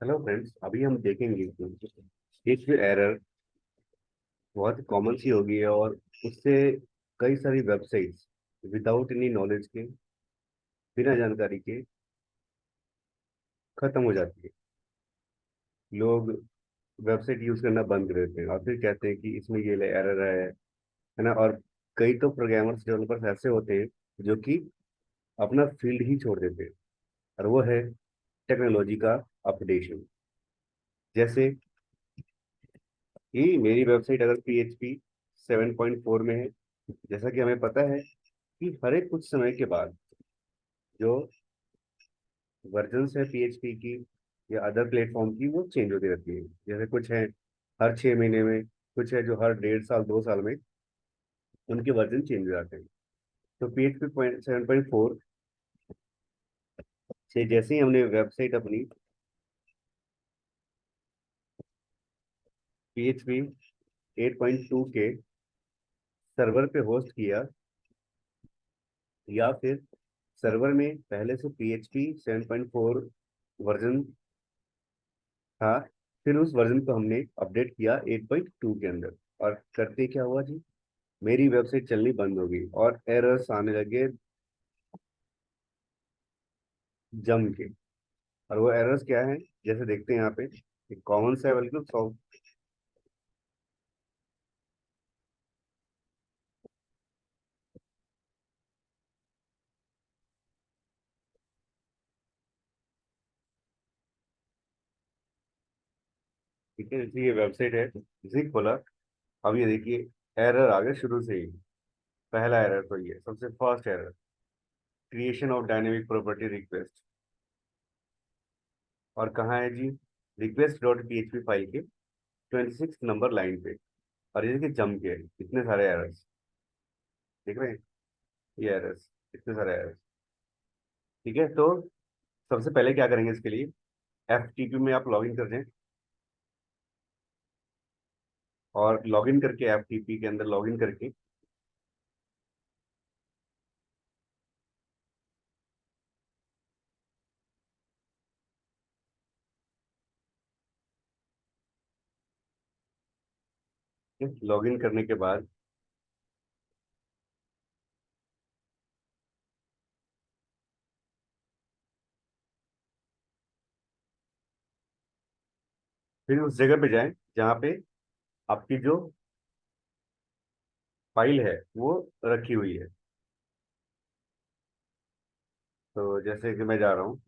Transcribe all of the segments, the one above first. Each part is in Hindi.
हेलो फ्रेंड्स, अभी हम देखेंगे कि एक जो एरर बहुत कॉमन सी हो गई है और उससे कई सारी वेबसाइट्स विदाउट एनी नॉलेज के, बिना जानकारी के खत्म हो जाती है। लोग वेबसाइट यूज करना बंद कर देते हैं और फिर कहते हैं कि इसमें ये एरर है ना। और कई तो प्रोग्रामर्स डेवलपर्स ऐसे होते हैं जो कि अपना फील्ड ही छोड़ देते हैं, और वो है टेक्नोलॉजी का अपडेशन। जैसे कि मेरी वेबसाइट अगर PHP 7.4 में है, जैसा कि हमें पता है कि हर एक कुछ समय के बाद जो वर्जन्स है PHP की या अदर प्लेटफॉर्म की, वो चेंज होती रहती है। जैसे कुछ है हर 6 महीने में, कुछ है जो हर 1.5 साल 2 साल में उनके वर्जन चेंज हो जाते हैं। तो PHP 7.4 से जैसे ही हमने वेबसाइट अपनी PHP 8.2 के सर्वर पे होस्ट किया, या फिर सर्वर में पहले से PHP 7.4 वर्जन था, फिर उस वर्जन को हमने अपडेट किया 8.2 के अंदर, और करते क्या हुआ जी, मेरी वेबसाइट चलनी बंद हो गई और एरर्स आने लगे जम के। और वो एरर्स क्या है, जैसे देखते हैं यहाँ पे, एक कॉमन सा है बिल्कुल सॉल्व। ठीक है, जैसे ये वेबसाइट है, जैसे ही खोला, अब ये देखिए एरर आ गया शुरू से ही। पहला एरर तो ये सबसे first error, creation of dynamic property request. और कहाँ है जी, request.php फाइल के 26 नंबर लाइन पे। और ये देखिए जम के इतने सारे एरर्स देख रहे हैं, ये एरर्स, इतने सारे एरर्स। ठीक है, तो सबसे पहले क्या करेंगे इसके लिए, FTP में आप लॉगिन कर जाएं, और लॉगिन करके FTP के अंदर लॉगिन करके लॉगिन करने के बाद फिर उस जगह पे जाएं जहाँ पे आपकी जो फाइल है वो रखी हुई है। तो जैसे कि मैं जा रहा हूँ,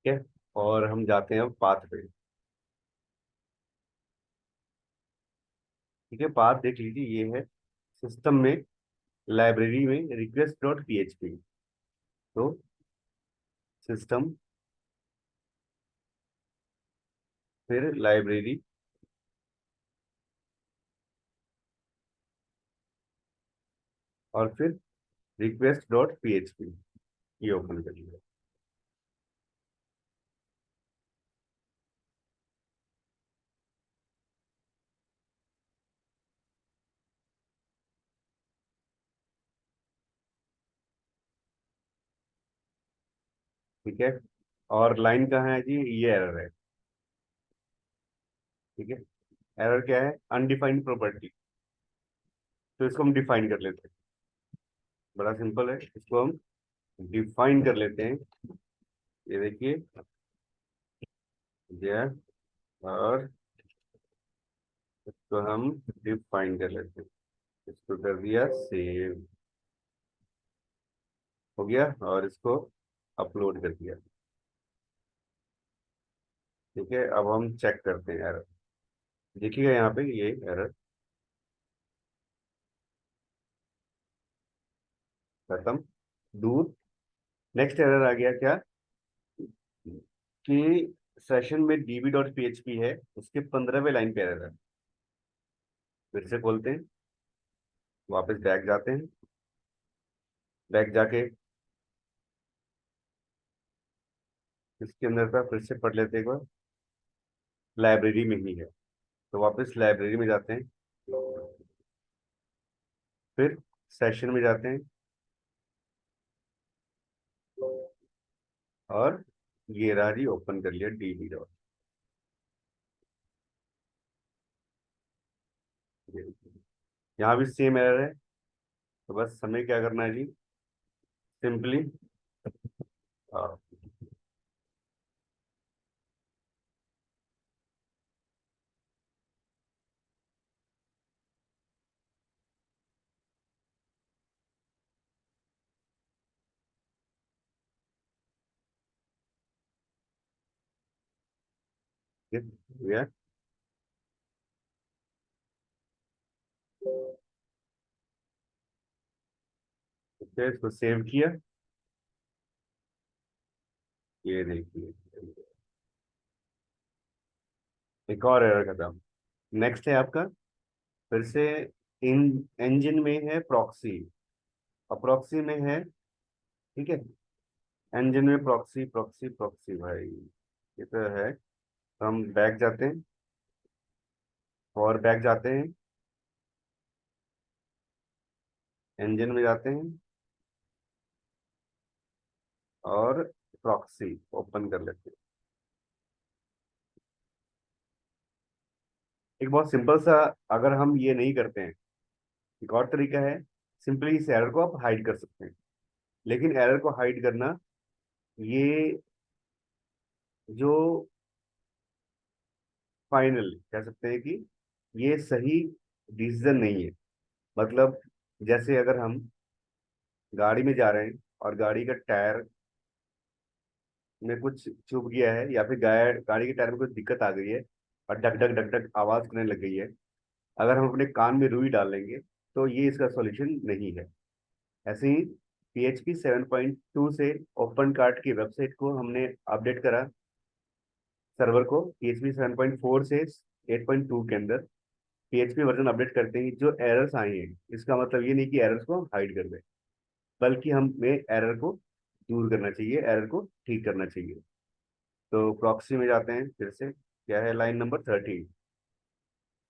ठीक है, और हम जाते हैं अब पाथ पे। ठीक है, पाथ देख लीजिए, ये है सिस्टम में, लाइब्रेरी में request.php। तो सिस्टम, फिर लाइब्रेरी, और फिर request.php, ये ओपन कर लिया। ठीक है, और लाइन कहाँ है जी, ये एरर है। ठीक है, एरर क्या है, अनडिफाइंड प्रॉपर्टी। तो इसको हम डिफाइन कर लेते हैं, बड़ा सिंपल है, इसको हम डिफाइन कर लेते हैं। ये देखिए, ये है, और इसको हम डिफाइन कर लेते हैं। इसको कर दिया सेव, हो गया। और इसको अपलोड कर दिया। ठीक है, अब हम चेक करते हैं एरर। देखिएगा यहाँ पे ये एरर खत्म, दूर। नेक्स्ट एरर आ गया क्या, कि सेशन में db.php है, उसके 15वें लाइन पे एरर है। फिर से खोलते हैं, वापस बैक जाते हैं, बैक जाके इसके अंदर का फिर से पढ़ लेते हैं एक बार। लाइब्रेरी में ही है, तो वापस लाइब्रेरी में जाते हैं, फिर सेशन में जाते हैं, और ये रहा जी, ओपन कर लिया डीबी डॉट। यहाँ भी सेम एरर है, तो बस हमें क्या करना है जी, सिंपली इसको सेव किया, ये देखिए एक और एरर खत्म। नेक्स्ट है आपका, फिर से इन इंजन में है प्रॉक्सी, और प्रॉक्सी में है, ठीक है, इंजन में प्रॉक्सी प्रॉक्सी प्रॉक्सी भाई, ये तो है। तो हम बैक जाते हैं, और बैक जाते हैं, इंजन में जाते हैं, और प्रॉक्सी ओपन कर लेते हैं। एक बहुत सिंपल सा, अगर हम ये नहीं करते हैं, एक और तरीका है, सिंपली इस एरर को आप हाइड कर सकते हैं। लेकिन एरर को हाइड करना, ये जो फाइनल कह सकते हैं कि ये सही डिसीजन नहीं है। मतलब जैसे अगर हम गाड़ी में जा रहे हैं, और गाड़ी का टायर में कुछ चुभ गया है, या फिर गाड़ी के टायर में कुछ दिक्कत आ गई है, और डक डक डक डक आवाज करने लग गई है, अगर हम अपने कान में रुई डालेंगे, तो ये इसका सॉल्यूशन नहीं है। ऐसे ही PHP 7.2 से ओपन कार्ट की वेबसाइट को हमने अपडेट करा, सर्वर को PHP 7.4 से 8.2 के अंदर। PHP वर्जन अपडेट करते ही जो एरर्स आए हैं, इसका मतलब ये नहीं कि एरर्स को हम हाइड कर दें, बल्कि हमें एरर को दूर करना चाहिए, एरर को ठीक करना चाहिए। तो प्रॉक्सी में जाते हैं, फिर से क्या है, लाइन नंबर 13।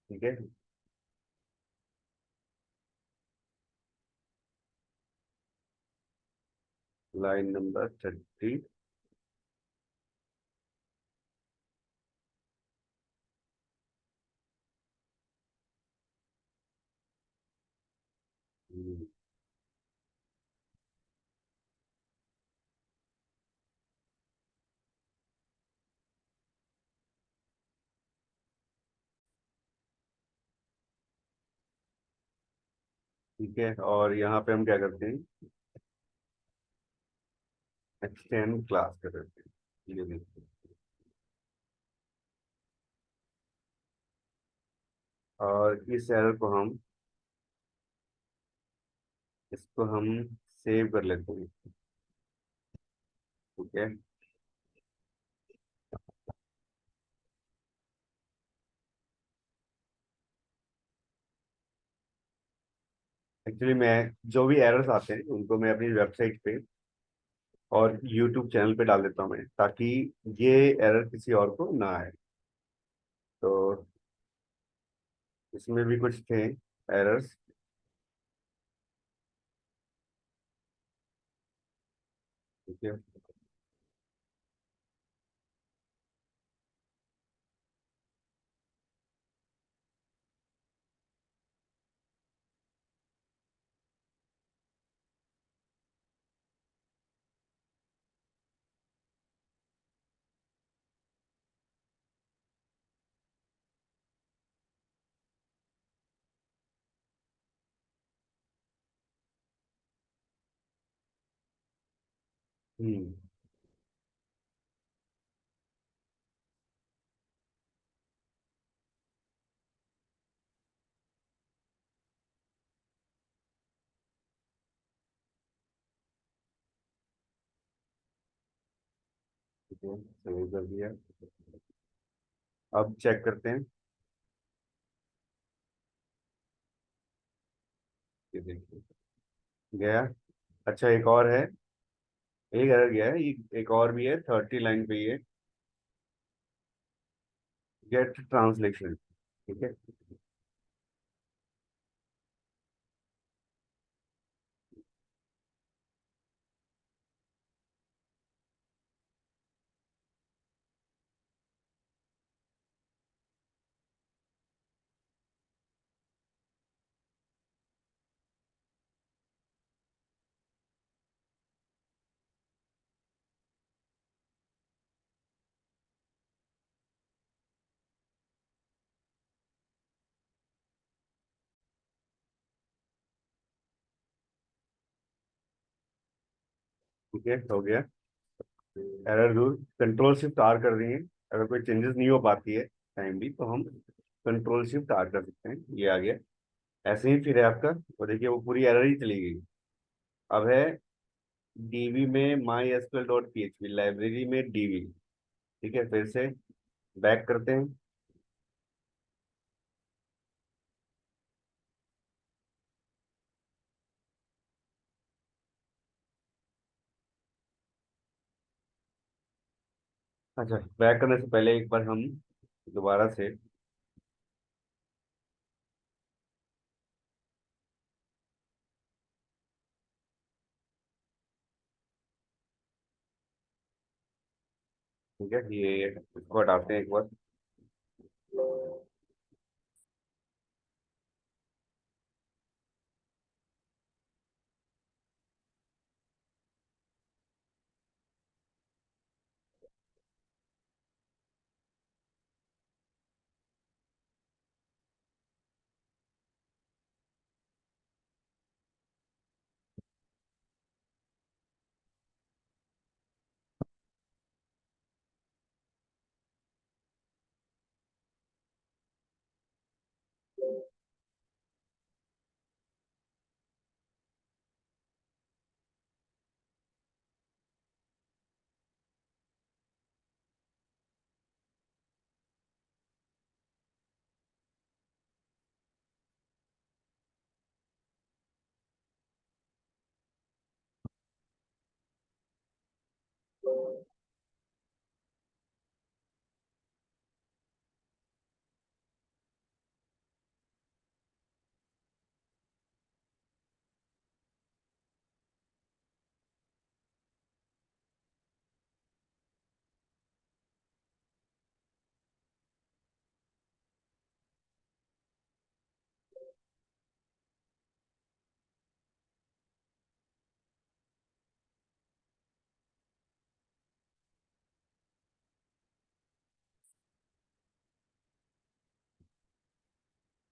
ठीक है, लाइन नंबर 30। ठीक है, और यहाँ पे हम क्या करते हैं, एक्सटेंड क्लास कर देते हैं, ये देखिए। और इस एरर को हम, इसको हम सेव कर लेते हैं। ठीक है, एक्चुअली मैं जो भी एरर्स आते हैं उनको मैं अपनी वेबसाइट पे और यूट्यूब चैनल पे डाल देता हूँ मैं, ताकि ये एरर किसी और को ना आए। तो इसमें भी कुछ थे एरर्स। ठीक है। हम्म सेव कर दिया। अब चेक करते हैं। ये देखिए, गया। अच्छा, एक और है। एक एरर गया है, एक और भी है 30 लाइन पे ये। Get translation. ठीक है। ठीक है, हो गया। एरर दूर, कंट्रोल शिफ्ट आर कर देंगे। अगर कोई चेंजेस नहीं हो पाती है टाइम भी, तो हम कंट्रोल शिफ्ट आर कर सकते हैं। ये आ गया। ऐसे ही फिर है आपका, वो देखिए वो पूरी एरर ही चली गई। अब है डीवी में my SQL dot PHP, library में डीवी। ठीक है, फिर से बैक करते हैं। अच्छा, बैक करने से पहले एक बार हम दोबारा से, ठीक है, ये इसको हटाते हैं एक बार।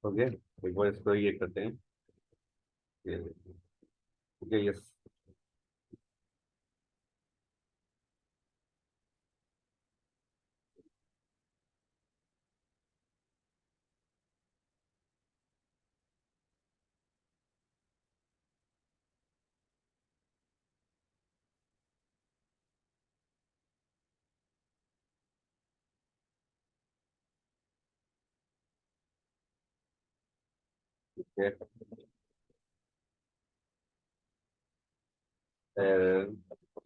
हो गया। एक बार इसको ये करते हैं। ये, ठीक है, yes.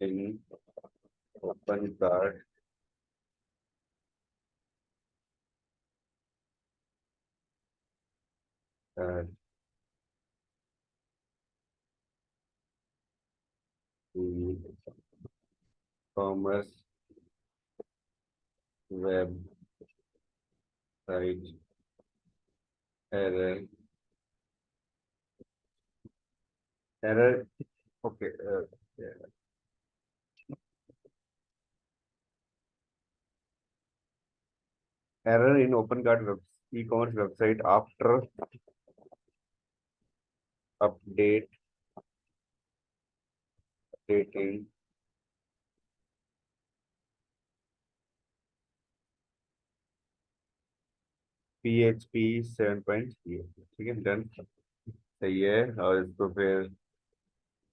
In open card commerce website error. Error. Okay. Error in open card web e commerce website after update updating PHP 7.0। ठीक है, डन। सही है। और इसको फिर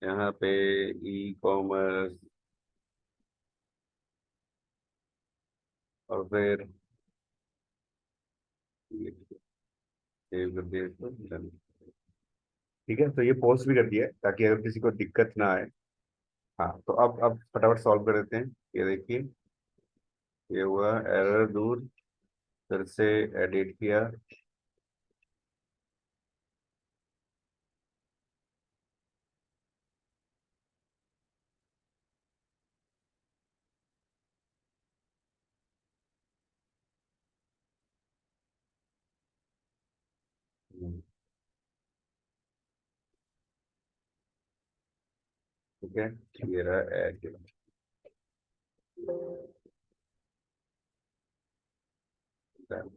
यहाँ पे ई कॉमर्स और फिर सेव कर दिया इसको done। ठीक है, तो ये पोस्ट भी कर दिया है ताकि अगर किसी को दिक्कत ना आए। हाँ, तो अब फटाफट सॉल्व कर देते हैं। ये देखिए, ये हुआ एरर दूर, फिर से एडिट किया। ठीक है, ये रहा ऐड। डन।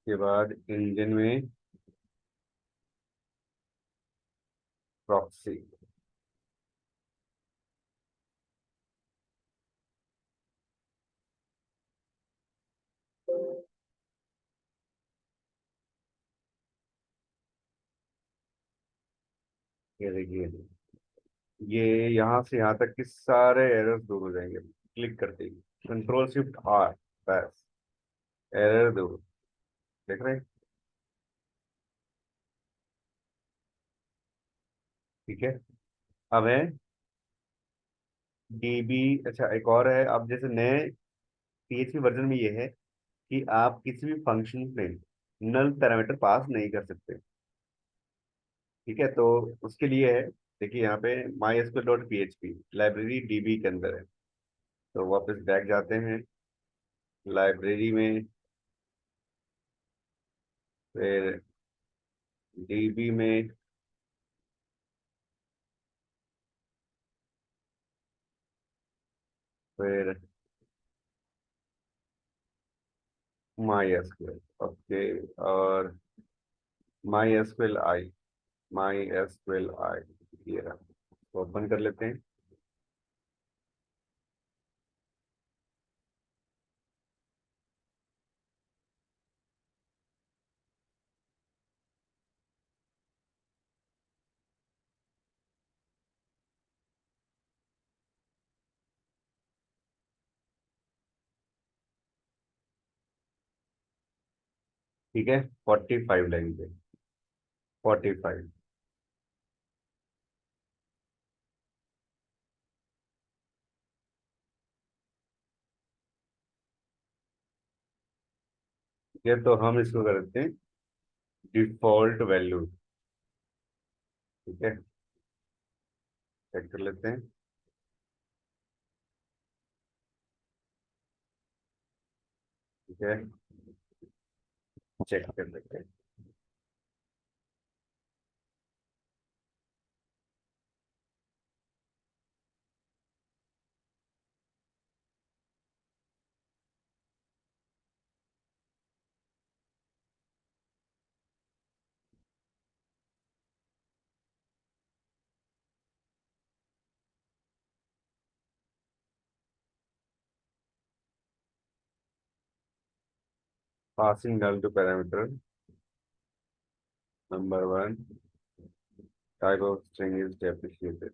उसके बाद इंजन में प्रॉक्सी। ये देखिए, ये यहाँ से यहाँ तक के सारे एरर्स दूर हो जाएंगे क्लिक करते ही। कंट्रोल शिफ्ट आर, बस एरर दूर। देख रहे हैं? ठीक है। अब है डीबी। अच्छा, एक और है। अब जैसे नए पीएचपी वर्जन में ये है कि आप किसी भी फंक्शन में नल पैरामीटर पास नहीं कर सकते। ठीक है, तो उसके लिए है, देखिए यहाँ पे my SQL dot P H P library dB के अंदर है। तो वापस बैक जाते हैं लाइब्रेरी में, फिर डीबी में, फिर माई एसक्यूएल। ओके। और my SQL I, my SQL आई, ये रहा। तो ओपन कर लेते हैं। ठीक है, 45 लाइन पे, 45। ठीक है, तो हम इसको करते हैं डिफॉल्ट वैल्यू। ठीक है, चेक कर लेते हैं। ठीक है, चेक कर लेते हैं। Passing null to parameter number one, type of string is depreciated.